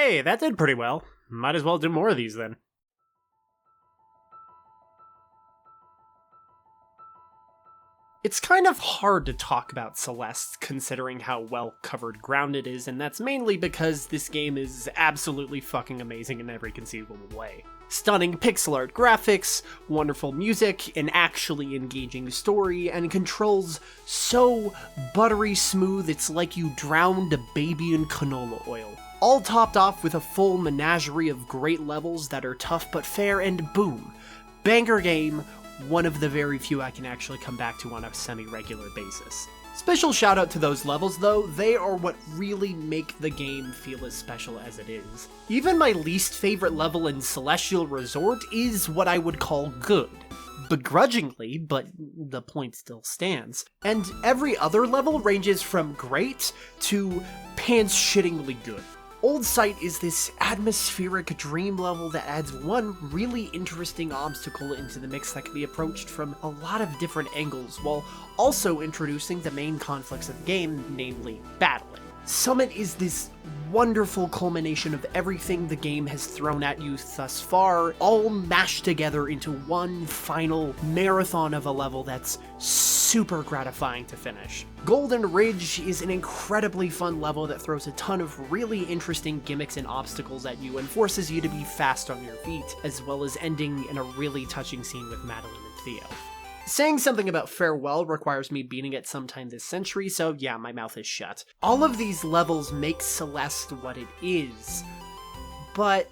Hey, that did pretty well. Might as well do more of these then. It's kind of hard to talk about Celeste considering how well covered ground it is, and that's mainly because this game is absolutely fucking amazing in every conceivable way. Stunning pixel art graphics, wonderful music, an actually engaging story, and controls so buttery smooth it's like you drowned a baby in canola oil. All topped off with a full menagerie of great levels that are tough but fair, and boom, banger game, one of the very few I can actually come back to on a semi-regular basis. Special shout out to those levels though, they are what really make the game feel as special as it is. Even my least favorite level in Celestial Resort is what I would call good. Begrudgingly, but the point still stands. And every other level ranges from great to pants-shittingly good. Old Sight is this atmospheric dream level that adds one really interesting obstacle into the mix that can be approached from a lot of different angles, while also introducing the main conflicts of the game, namely battling. Summit is this wonderful culmination of everything the game has thrown at you thus far, all mashed together into one final marathon of a level that's super gratifying to finish. Golden Ridge is an incredibly fun level that throws a ton of really interesting gimmicks and obstacles at you and forces you to be fast on your feet, as well as ending in a really touching scene with Madeline and Theo. Saying something about Farewell requires me beating it sometime this century, so yeah, my mouth is shut. All of these levels make Celeste what it is, but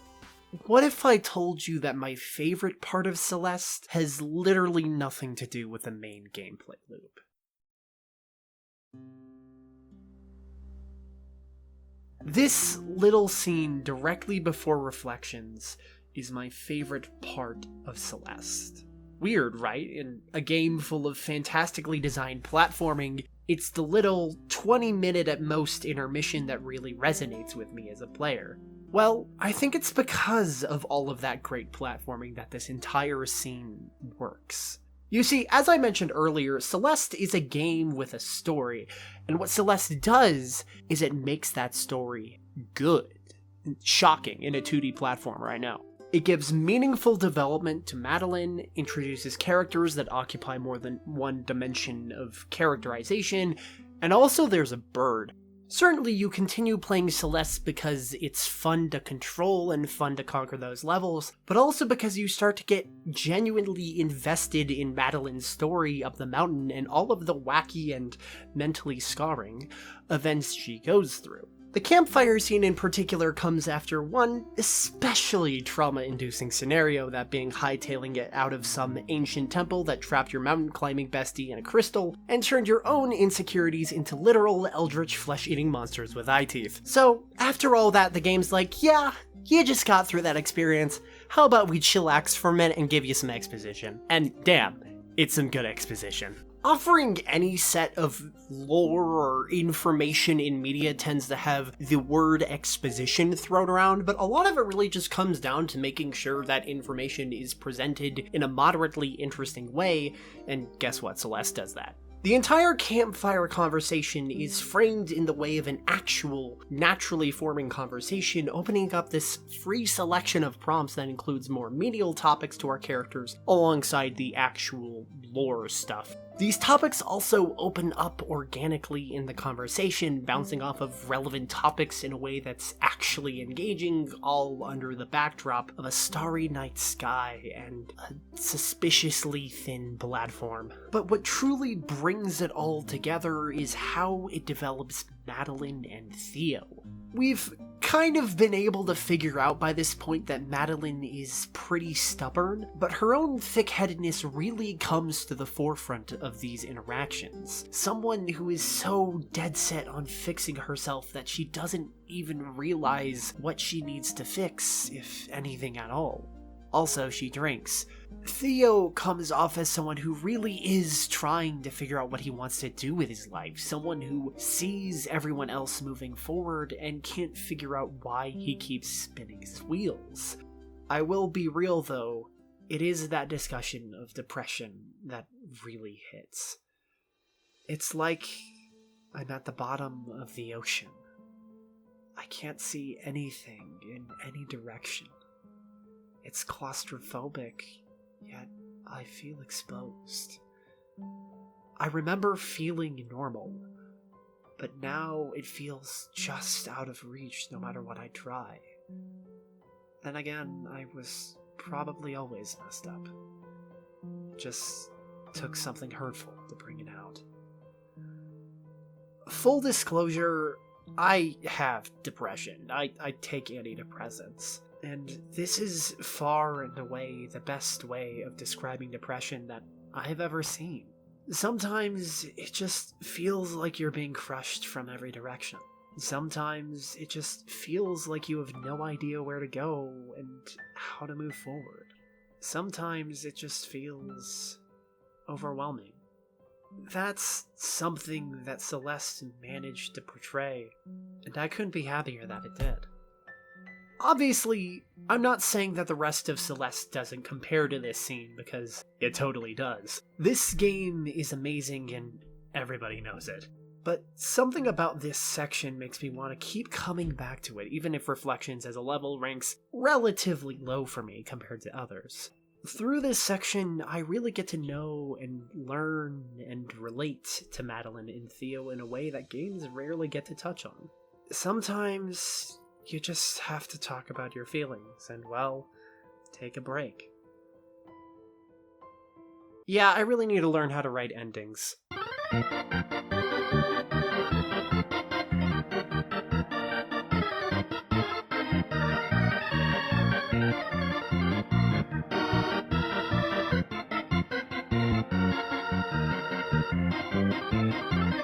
what if I told you that my favorite part of Celeste has literally nothing to do with the main gameplay loop? This little scene directly before Reflections is my favorite part of Celeste. Weird, right? In a game full of fantastically designed platforming, it's the little 20-minute at most intermission that really resonates with me as a player. Well, I think it's because of all of that great platforming that this entire scene works. You see, as I mentioned earlier, Celeste is a game with a story, and what Celeste does is it makes that story good. Shocking in a 2D platformer, I know. It gives meaningful development to Madeline, introduces characters that occupy more than one dimension of characterization, and also there's a bird. Certainly you continue playing Celeste because it's fun to control and fun to conquer those levels, but also because you start to get genuinely invested in Madeline's story up the mountain and all of the wacky and mentally scarring events she goes through. The campfire scene in particular comes after one especially trauma-inducing scenario, that being hightailing it out of some ancient temple that trapped your mountain climbing bestie in a crystal and turned your own insecurities into literal eldritch flesh-eating monsters with eye teeth. So after all that, the game's like, yeah, you just got through that experience, how about we chillax for a minute and give you some exposition? And damn, it's some good exposition. Offering any set of lore or information in media tends to have the word exposition thrown around, but a lot of it really just comes down to making sure that information is presented in a moderately interesting way, and guess what? Celeste does that. The entire campfire conversation is framed in the way of an actual, naturally forming conversation, opening up this free selection of prompts that includes more menial topics to our characters, alongside the actual lore stuff. These topics also open up organically in the conversation, bouncing off of relevant topics in a way that's actually engaging, all under the backdrop of a starry night sky and a suspiciously thin platform. But what truly brings it all together is how it develops Madeline and Theo. We've kind of been able to figure out by this point that Madeline is pretty stubborn, but her own thick-headedness really comes to the forefront of these interactions. Someone who is so dead set on fixing herself that she doesn't even realize what she needs to fix, if anything at all. Also, she drinks. Theo comes off as someone who really is trying to figure out what he wants to do with his life, someone who sees everyone else moving forward and can't figure out why he keeps spinning his wheels. I will be real though, it is that discussion of depression that really hits. It's like I'm at the bottom of the ocean. I can't see anything in any direction. It's claustrophobic, yet I feel exposed. I remember feeling normal, but now it feels just out of reach no matter what I try. Then again, I was probably always messed up. It just took something hurtful to bring it out. Full disclosure, I have depression. I take antidepressants. And this is far and away the best way of describing depression that I've ever seen. Sometimes it just feels like you're being crushed from every direction. Sometimes it just feels like you have no idea where to go and how to move forward. Sometimes it just feels overwhelming. That's something that Celeste managed to portray, and I couldn't be happier that it did. Obviously, I'm not saying that the rest of Celeste doesn't compare to this scene, because it totally does. This game is amazing and everybody knows it. But something about this section makes me want to keep coming back to it, even if Reflections as a level ranks relatively low for me compared to others. Through this section, I really get to know and learn and relate to Madeline and Theo in a way that games rarely get to touch on. Sometimes you just have to talk about your feelings and, well, take a break. Yeah, I really need to learn how to write endings.